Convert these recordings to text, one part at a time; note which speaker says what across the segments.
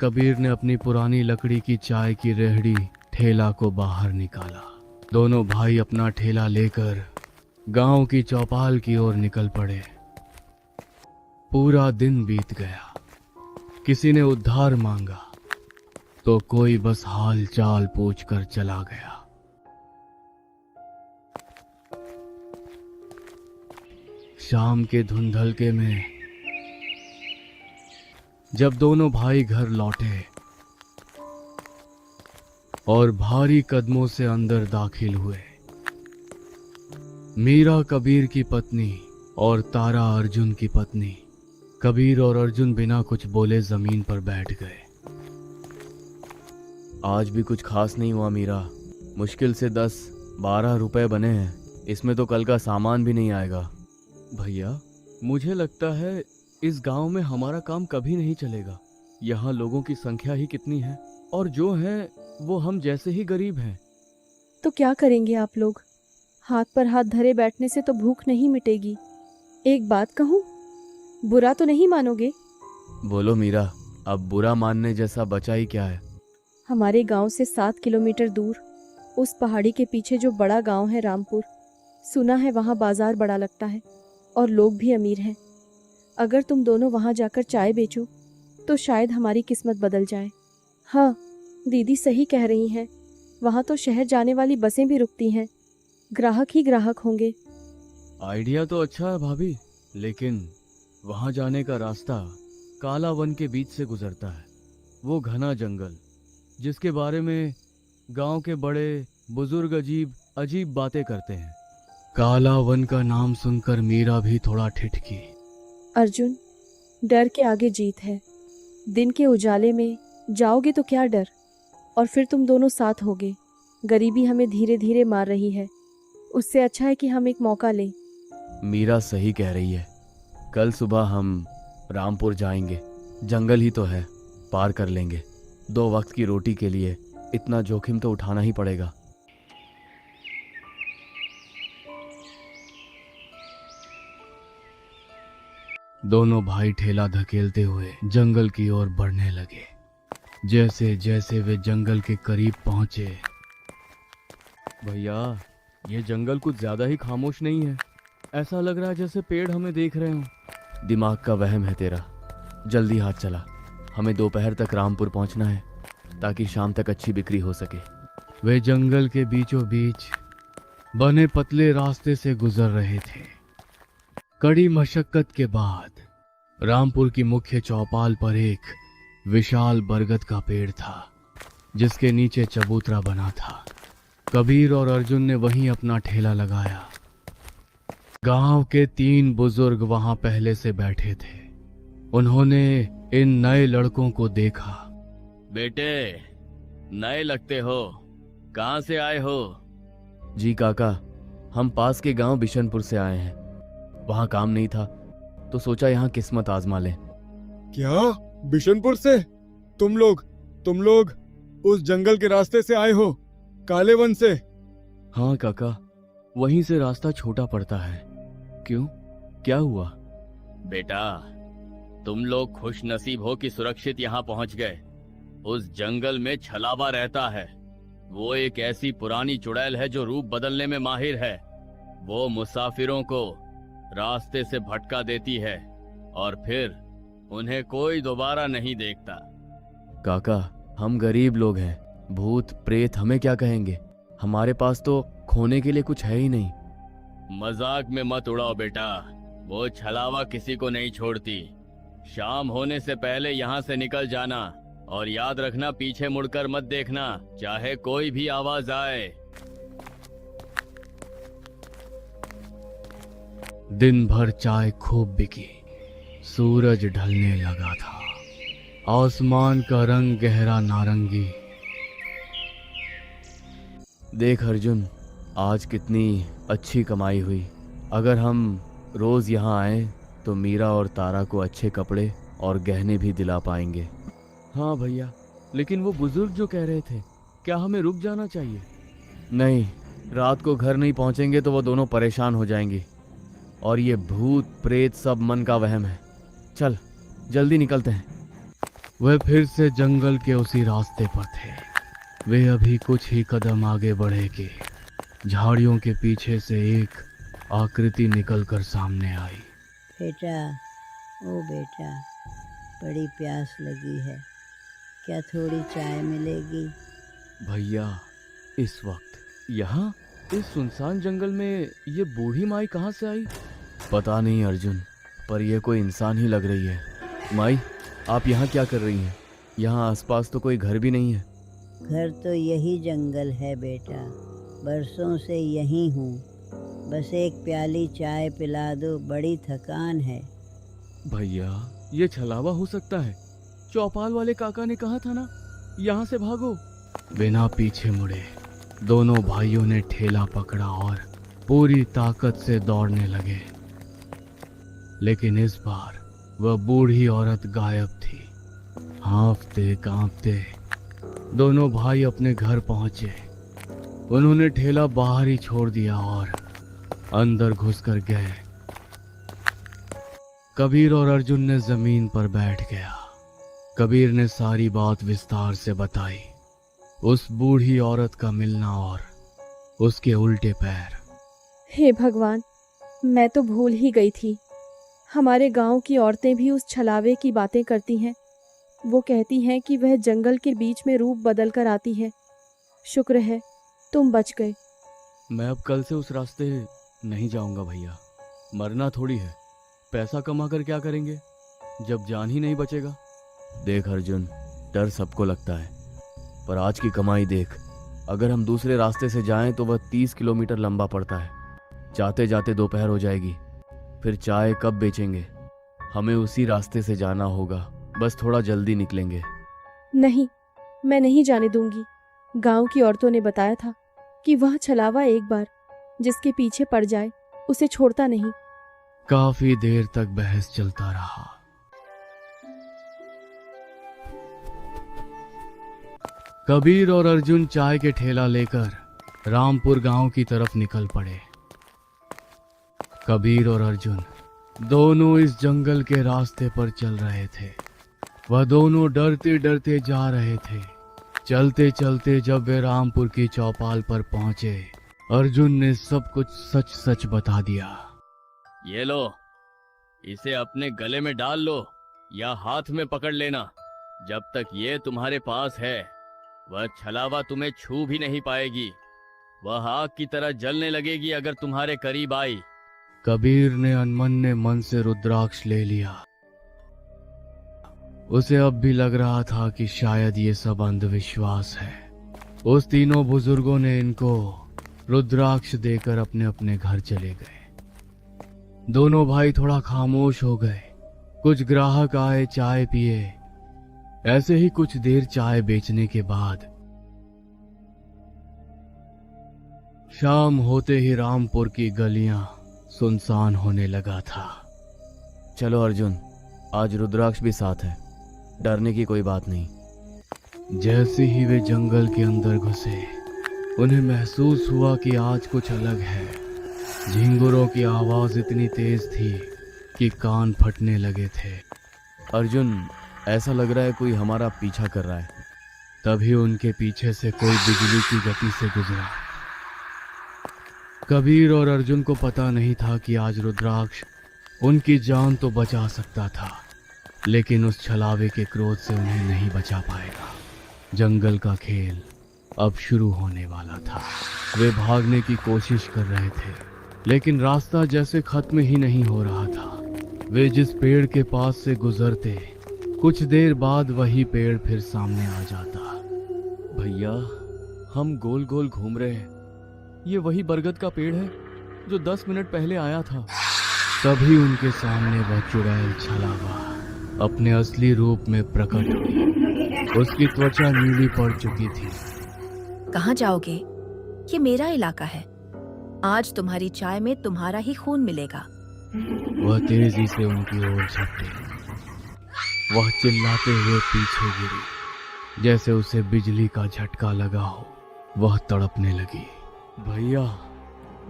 Speaker 1: कबीर ने अपनी पुरानी लकड़ी की चाय की रेहड़ी ठेला को बाहर निकाला। दोनों भाई अपना ठेला लेकर गांव की चौपाल की ओर निकल पड़े। पूरा दिन बीत गया। किसी ने उद्धार मांगा तो कोई बस हाल चाल पूछकर चला गया। शाम के धुंधलके में जब दोनों भाई घर लौटे और भारी कदमों से अंदर दाखिल हुए, मीरा कबीर की पत्नी और तारा अर्जुन की पत्नी, कबीर और अर्जुन बिना कुछ बोले जमीन पर बैठ गए।
Speaker 2: आज भी कुछ खास नहीं हुआ मीरा। मुश्किल से 10-12 रुपए बने हैं। इसमें तो कल का सामान भी नहीं आएगा।
Speaker 1: भैया, मुझे लगता है इस गांव में हमारा काम कभी नहीं चलेगा। यहाँ लोगों की संख्या ही कितनी है और जो हैं वो हम जैसे ही गरीब हैं।
Speaker 3: तो क्या करेंगे आप लोग? हाथ पर हाथ धरे बैठने से तो भूख नहीं मिटेगी। एक बात कहूँ, बुरा तो नहीं मानोगे?
Speaker 2: बोलो मीरा, अब बुरा मानने जैसा बचा ही क्या है?
Speaker 3: हमारे गांव से 7 किलोमीटर दूर उस पहाड़ी के पीछे जो बड़ा गांव है रामपुर, सुना है वहाँ बाजार बड़ा लगता है और लोग भी अमीर हैं। अगर तुम दोनों वहाँ जाकर चाय बेचो तो शायद हमारी किस्मत बदल जाए। हाँ, दीदी सही कह रही हैं। वहाँ तो शहर जाने वाली बसें भी रुकती हैं। ग्राहक ही ग्राहक होंगे।
Speaker 1: आइडिया तो अच्छा है भाभी, लेकिन वहां जाने का रास्ता काला वन के बीच से गुजरता है। वो घना जंगल जिसके बारे में गांव के बड़े बुजुर्ग अजीब अजीब बातें करते हैं। काला वन का नाम सुनकर मीरा भी थोड़ा ठिठकी।
Speaker 3: अर्जुन, डर के आगे जीत है। दिन के उजाले में जाओगे तो क्या डर, और फिर तुम दोनों साथ होगे। गरीबी हमें धीरे धीरे मार रही है, उससे अच्छा है कि हम एक मौका लें।
Speaker 2: मीरा सही कह रही है। कल सुबह हम रामपुर जाएंगे। जंगल ही तो है, पार कर लेंगे। 2 वक्त की रोटी के लिए इतना जोखिम तो उठाना ही पड़ेगा।
Speaker 1: दोनों भाई ठेला धकेलते हुए जंगल की ओर बढ़ने लगे। जैसे जैसे वे जंगल के करीब पहुंचे, भैया, ये जंगल कुछ ज्यादा ही खामोश नहीं है? ऐसा लग रहा है जैसे पेड़ हमें देख रहे हों।
Speaker 2: दिमाग का वहम है तेरा। जल्दी हाथ चला। हमें दोपहर तक रामपुर पहुंचना है ताकि शाम तक अच्छी बिक्री हो सके।
Speaker 1: वे जंगल के बीचों बीच बने पतले रास्ते से गुजर रहे थे। कड़ी मशक्कत के बाद रामपुर की मुख्य चौपाल पर एक विशाल बरगद का पेड़ था जिसके नीचे चबूतरा बना था। कबीर और अर्जुन ने वहीं अपना ठेला लगाया। गांव के 3 बुजुर्ग वहां पहले से बैठे थे। उन्होंने इन नए लड़कों को देखा।
Speaker 4: बेटे, नए लगते हो, कहाँ से आए हो?
Speaker 2: जी काका, हम पास के गांव बिशनपुर से आए हैं। वहां काम नहीं था तो सोचा यहाँ किस्मत आजमा लें।
Speaker 5: क्या? बिशनपुर से? तुम लोग उस जंगल के रास्ते से आए हो, काले वन से?
Speaker 1: हाँ काका, वहीं से रास्ता छोटा पड़ता है। क्यों, क्या हुआ?
Speaker 4: बेटा, तुम लोग खुश नसीब हो कि सुरक्षित यहाँ पहुँच गए। उस जंगल में छलावा रहता है। वो एक ऐसी पुरानी चुड़ैल है जो रूप बदलने में माहिर है। वो मुसाफिरों को रास्ते से भटका देती है और फिर उन्हें कोई दोबारा नहीं देखता।
Speaker 2: काका, हम गरीब लोग हैं। भूत प्रेत हमें क्या कहेंगे? हमारे पास तो खोने के लिए कुछ है ही नहीं।
Speaker 4: मजाक में मत उड़ाओ बेटा। वो छलावा किसी को नहीं छोड़ती। शाम होने से पहले यहाँ से निकल जाना और याद रखना, पीछे मुड़कर मत देखना, चाहे कोई भी आवाज आए।
Speaker 1: दिन भर चाय खूब बिकी। सूरज ढलने लगा था। आसमान का रंग गहरा नारंगी।
Speaker 2: देख अर्जुन, आज कितनी अच्छी कमाई हुई। अगर हम रोज यहाँ आए तो मीरा और तारा को अच्छे कपड़े और गहने भी दिला पाएंगे।
Speaker 1: हाँ भैया, लेकिन वो बुजुर्ग जो कह रहे थे, क्या हमें रुक जाना चाहिए?
Speaker 2: नहीं, रात को घर नहीं पहुँचेंगे तो वो दोनों परेशान हो जाएंगी। और ये भूत प्रेत सब मन का वहम है। चल जल्दी निकलते हैं।
Speaker 1: वह फिर से जंगल के उसी रास्ते पर थे। वे अभी कुछ ही कदम आगे बढ़े कि झाड़ियों के पीछे से एक आकृति निकलकर सामने आई।
Speaker 6: बेटा, ओ बेटा, बड़ी प्यास लगी है, क्या थोड़ी चाय मिलेगी?
Speaker 2: भैया, इस वक्त यहाँ इस सुनसान जंगल में ये बूढ़ी माई कहाँ से आई? पता नहीं अर्जुन, पर यह कोई इंसान ही लग रही है। माई, आप यहाँ क्या कर रही हैं? यहाँ आसपास तो कोई घर भी नहीं है।
Speaker 6: घर तो यही जंगल है बेटा, बरसों से यहीं हूँ। बस एक प्याली चाय पिला दो, बड़ी थकान है।
Speaker 2: भैया, ये छलावा हो सकता है। चौपाल वाले काका ने कहा था ना, यहाँ से भागो।
Speaker 1: बिना पीछे मुड़े दोनों भाइयों ने ठेला पकड़ा और पूरी ताकत से दौड़ने लगे। लेकिन इस बार वह बूढ़ी औरत गायब थी। हांफते कांपते दोनों भाई अपने घर पहुंचे। उन्होंने ठेला बाहर ही छोड़ दिया और अंदर घुसकर गए। कबीर और अर्जुन ने जमीन पर बैठ गया। कबीर ने सारी बात विस्तार से बताई। उस बूढ़ी औरत का मिलना और उसके उल्टे पैर।
Speaker 3: हे भगवान, मैं तो भूल ही गई थी। हमारे गांव की औरतें भी उस छलावे की बातें करती हैं। वो कहती हैं कि वह जंगल के बीच में रूप बदल कर आती है। शुक्र है तुम बच गए।
Speaker 2: मैं अब कल से उस रास्ते नहीं जाऊंगा भैया। मरना थोड़ी है, पैसा कमा कर क्या करेंगे जब जान ही नहीं बचेगा। देख अर्जुन, डर सबको लगता है, पर आज की कमाई देख। अगर हम दूसरे रास्ते से जाएं तो वह 30 किलोमीटर लंबा पड़ता है। जाते जाते दोपहर हो जाएगी, फिर चाय कब बेचेंगे? हमें उसी रास्ते से जाना होगा, बस थोड़ा जल्दी निकलेंगे।
Speaker 3: नहीं, मैं नहीं जाने दूंगी। गांव की औरतों ने बताया था कि वह छलावा एक बार जिसके पीछे पड़ जाए उसे छोड़ता नहीं।
Speaker 1: काफी देर तक बहस चलता रहा। कबीर और अर्जुन चाय के ठेला लेकर रामपुर गांव की तरफ निकल पड़े। कबीर और अर्जुन दोनों इस जंगल के रास्ते पर चल रहे थे। वह दोनों डरते डरते जा रहे थे। चलते चलते जब वे रामपुर की चौपाल पर पहुंचे, अर्जुन ने सब कुछ सच सच बता दिया।
Speaker 4: ये लो, इसे अपने गले में डाल लो या हाथ में पकड़ लेना। जब तक ये तुम्हारे पास है वह छलावा तुम्हें छू भी नहीं पाएगी। वह आग की तरह जलने लगेगी अगर तुम्हारे करीब आई।
Speaker 1: कबीर ने अनमन्ने मन से रुद्राक्ष ले लिया। उसे अब भी लग रहा था कि शायद ये सब अंधविश्वास है। उस तीनों बुजुर्गों ने इनको रुद्राक्ष देकर अपने अपने घर चले गए। दोनों भाई थोड़ा खामोश हो गए। कुछ ग्राहक आए, चाय पिए। ऐसे ही कुछ देर चाय बेचने के बाद शाम होते ही रामपुर की गलियां सुनसान होने लगा था।
Speaker 2: चलो अर्जुन, आज रुद्राक्ष भी साथ है, डरने की कोई बात नहीं।
Speaker 1: जैसे ही वे जंगल के अंदर घुसे, उन्हें महसूस हुआ कि आज कुछ अलग है। झिंगुरों की आवाज इतनी तेज थी कि कान फटने लगे थे।
Speaker 2: अर्जुन, ऐसा लग रहा है कोई हमारा पीछा कर रहा है।
Speaker 1: तभी उनके पीछे से कोई बिजली की गति से गुजरा। कबीर और अर्जुन को पता नहीं था कि आज रुद्राक्ष उनकी जान तो बचा सकता था, लेकिन उस छलावे के क्रोध से उन्हें नहीं बचा पाएगा। जंगल का खेल अब शुरू होने वाला था। वे भागने की कोशिश कर रहे थे, लेकिन रास्ता जैसे खत्म ही नहीं हो रहा था। वे जिस पेड़ के पास से गुजरते, कुछ देर बाद वही पेड़ फिर सामने आ जाता।
Speaker 2: भैया, हम गोल गोल घूम रहे हैं। ये वही बरगद का पेड़ है जो 10 मिनट पहले आया था।
Speaker 1: तभी उनके सामने वह चुड़ैल छलावा अपने असली रूप में प्रकट हुई। उसकी त्वचा नीली पड़ चुकी थी।
Speaker 7: कहाँ जाओगे? ये मेरा इलाका है। आज तुम्हारी चाय में तुम्हारा ही खून मिलेगा।
Speaker 1: वह तेजी से उनकी ओर झपटी। वह चिल्लाते हुए पीछे गिरी, जैसे उसे बिजली का झटका लगा हो। वह तड़पने लगी।
Speaker 2: भैया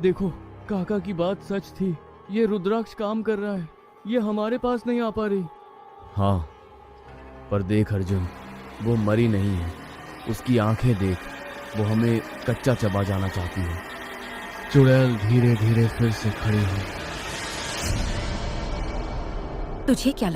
Speaker 2: देखो, काका की बात सच थी। ये रुद्राक्ष काम कर रहा है। ये हमारे पास नहीं आ पा रही। हाँ, पर देख अर्जुन, वो मरी नहीं है। उसकी आंखें देख, वो हमें कच्चा चबा जाना चाहती है।
Speaker 1: चुड़ैल धीरे धीरे फिर से खड़ी हुई।
Speaker 7: तुझे क्या लगता